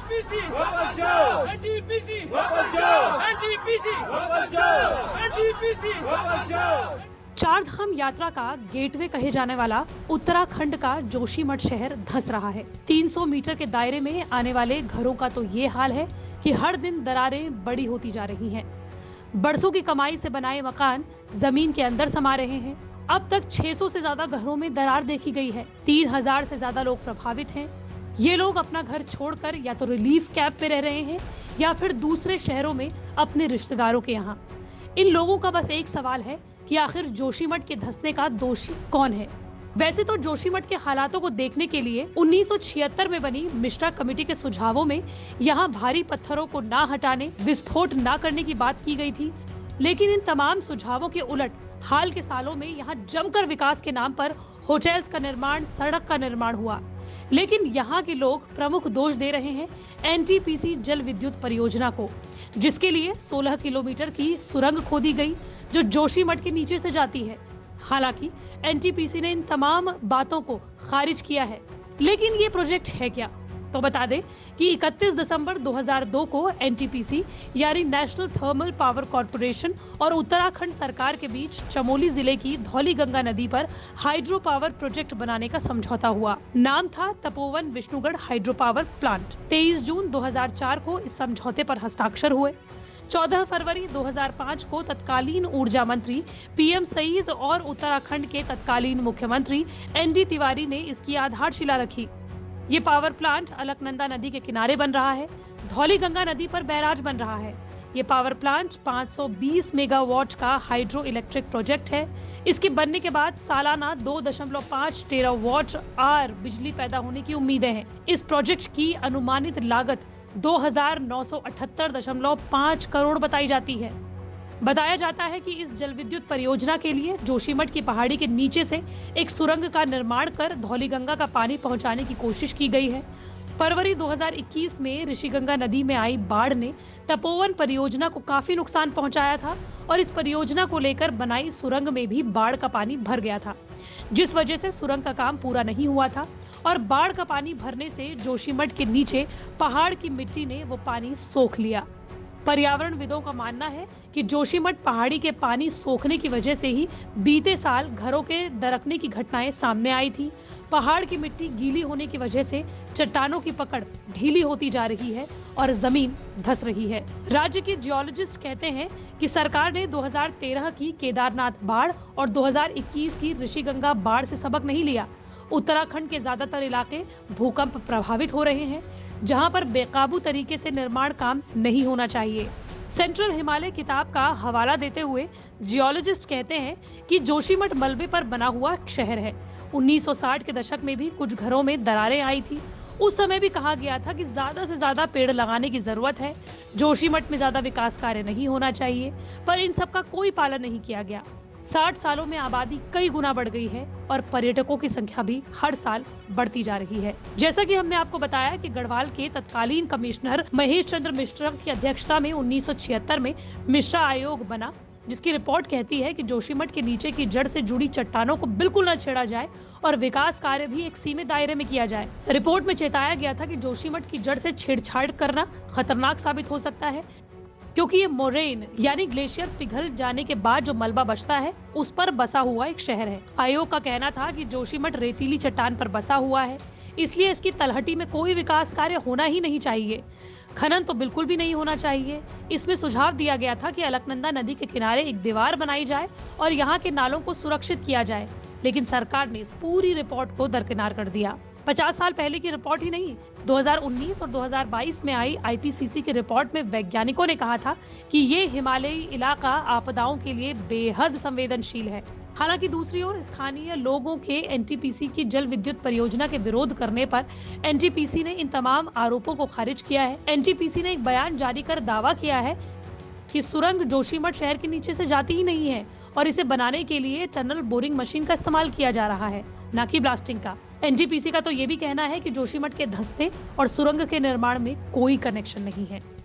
NTPC वापस जाओ, NTPC वापस जाओ, एनटीपीसी वापस जाओ, एनटीपीसी वापस जाओ। चारधाम यात्रा का गेटवे कहे जाने वाला उत्तराखंड का जोशीमठ शहर धंस रहा है। 300 मीटर के दायरे में आने वाले घरों का तो ये हाल है कि हर दिन दरारें बड़ी होती जा रही हैं। बरसों की कमाई से बनाए मकान जमीन के अंदर समा रहे हैं। अब तक 600 से ज्यादा घरों में दरार देखी गई है। 3000 से ज्यादा लोग प्रभावित हैं। ये लोग अपना घर छोड़कर या तो रिलीफ कैंप में रह रहे हैं या फिर दूसरे शहरों में अपने रिश्तेदारों के यहाँ। इन लोगों का बस एक सवाल है कि आखिर जोशीमठ के धंसने का दोषी कौन है। वैसे तो जोशीमठ के हालातों को देखने के लिए 1976 में बनी मिश्रा कमेटी के सुझावों में यहाँ भारी पत्थरों को ना हटाने, विस्फोट ना करने की बात की गई थी, लेकिन इन तमाम सुझावों के उलट हाल के सालों में यहाँ जमकर विकास के नाम पर होटल्स का निर्माण, सड़क का निर्माण हुआ। लेकिन यहाँ के लोग प्रमुख दोष दे रहे हैं एनटीपीसी जल विद्युत परियोजना को, जिसके लिए 16 किलोमीटर की सुरंग खोदी गई जो जोशीमठ के नीचे से जाती है। हालांकि एनटीपीसी ने इन तमाम बातों को खारिज किया है। लेकिन ये प्रोजेक्ट है क्या, तो बता दें कि 31 दिसंबर 2002 को एनटीपीसी यानी नेशनल थर्मल पावर कॉर्पोरेशन और उत्तराखंड सरकार के बीच चमोली जिले की धौली गंगा नदी पर हाइड्रो पावर प्रोजेक्ट बनाने का समझौता हुआ। नाम था Tapovan Vishnugarh hydro power plant. 23 जून 2004 को इस समझौते पर हस्ताक्षर हुए। 14 फरवरी 2005 को तत्कालीन ऊर्जा मंत्री पीएम सईद और उत्तराखंड के तत्कालीन मुख्यमंत्री एनडी तिवारी ने इसकी आधारशिला रखी। ये पावर प्लांट अलकनंदा नदी के किनारे बन रहा है। धौली गंगा नदी पर बैराज बन रहा है। ये पावर प्लांट 520 मेगावाट का हाइड्रो इलेक्ट्रिक प्रोजेक्ट है। इसके बनने के बाद सालाना 2.5 टेरावाट आवर बिजली पैदा होने की उम्मीदें हैं। इस प्रोजेक्ट की अनुमानित लागत 2978.5 करोड़ बताई जाती है। बताया जाता है कि इस जल विद्युत परियोजना के लिए जोशीमठ की पहाड़ी के नीचे से एक सुरंग का निर्माण कर धौली गंगा का पानी पहुंचाने की कोशिश की गई है। फरवरी 2021 में ऋषिगंगा नदी में आई बाढ़ ने तपोवन परियोजना को काफी नुकसान पहुंचाया था और इस परियोजना को लेकर बनाई सुरंग में भी बाढ़ का पानी भर गया था, जिस वजह से सुरंग का काम पूरा नहीं हुआ था और बाढ़ का पानी भरने से जोशीमठ के नीचे पहाड़ की मिट्टी ने वो पानी सोख लिया। पर्यावरणविदों का मानना है कि जोशीमठ पहाड़ी के पानी सोखने की वजह से ही बीते साल घरों के दरकने की घटनाएं सामने आई थी। पहाड़ की मिट्टी गीली होने की वजह से चट्टानों की पकड़ ढीली होती जा रही है और जमीन धंस रही है। राज्य के जियोलॉजिस्ट कहते हैं कि सरकार ने 2013 की केदारनाथ बाढ़ और 2021 की ऋषिगंगा बाढ़ से सबक नहीं लिया। उत्तराखंड के ज्यादातर इलाके भूकंप प्रभावित हो रहे हैं, जहां पर बेकाबू तरीके से निर्माण काम नहीं होना चाहिए। सेंट्रल हिमालय किताब का हवाला देते हुए जियोलॉजिस्ट कहते हैं कि जोशीमठ मलबे पर बना हुआ शहर है। 1960 के दशक में भी कुछ घरों में दरारें आई थी। उस समय भी कहा गया था कि ज्यादा से ज्यादा पेड़ लगाने की जरूरत है, जोशीमठ में ज्यादा विकास कार्य नहीं होना चाहिए, पर इन सब का कोई पालन नहीं किया गया। 60 सालों में आबादी कई गुना बढ़ गई है और पर्यटकों की संख्या भी हर साल बढ़ती जा रही है। जैसा कि हमने आपको बताया कि गढ़वाल के तत्कालीन कमिश्नर महेश चंद्र मिश्रा की अध्यक्षता में 1976 में मिश्रा आयोग बना, जिसकी रिपोर्ट कहती है कि जोशीमठ के नीचे की जड़ से जुड़ी चट्टानों को बिल्कुल न छेड़ा जाए और विकास कार्य भी एक सीमित दायरे में किया जाए। रिपोर्ट में चेताया गया था कि जोशीमठ की जड़ से छेड़छाड़ करना खतरनाक साबित हो सकता है, क्योंकि ये मोरेन यानी ग्लेशियर पिघल जाने के बाद जो मलबा बचता है उस पर बसा हुआ एक शहर है। आयोग का कहना था कि जोशीमठ रेतीली चट्टान पर बसा हुआ है, इसलिए इसकी तलहटी में कोई विकास कार्य होना ही नहीं चाहिए। खनन तो बिल्कुल भी नहीं होना चाहिए। इसमें सुझाव दिया गया था कि अलकनंदा नदी के किनारे एक दीवार बनाई जाए और यहाँ के नालों को सुरक्षित किया जाए, लेकिन सरकार ने इस पूरी रिपोर्ट को दरकिनार कर दिया। 50 साल पहले की रिपोर्ट ही नहीं, 2019 और 2022 में आई आईपीसीसी की रिपोर्ट में वैज्ञानिकों ने कहा था कि ये हिमालयी इलाका आपदाओं के लिए बेहद संवेदनशील है। हालांकि दूसरी ओर स्थानीय लोगों के एनटीपीसी की जल विद्युत परियोजना के विरोध करने पर एनटीपीसी ने इन तमाम आरोपों को खारिज किया है। एनटीपीसी ने एक बयान जारी कर दावा किया है कि सुरंग जोशीमठ शहर के नीचे से जाती ही नहीं है और इसे बनाने के लिए टनल बोरिंग मशीन का इस्तेमाल किया जा रहा है, न कि ब्लास्टिंग का। एनटीपीसी का तो ये भी कहना है कि जोशीमठ के धंसने और सुरंग के निर्माण में कोई कनेक्शन नहीं है।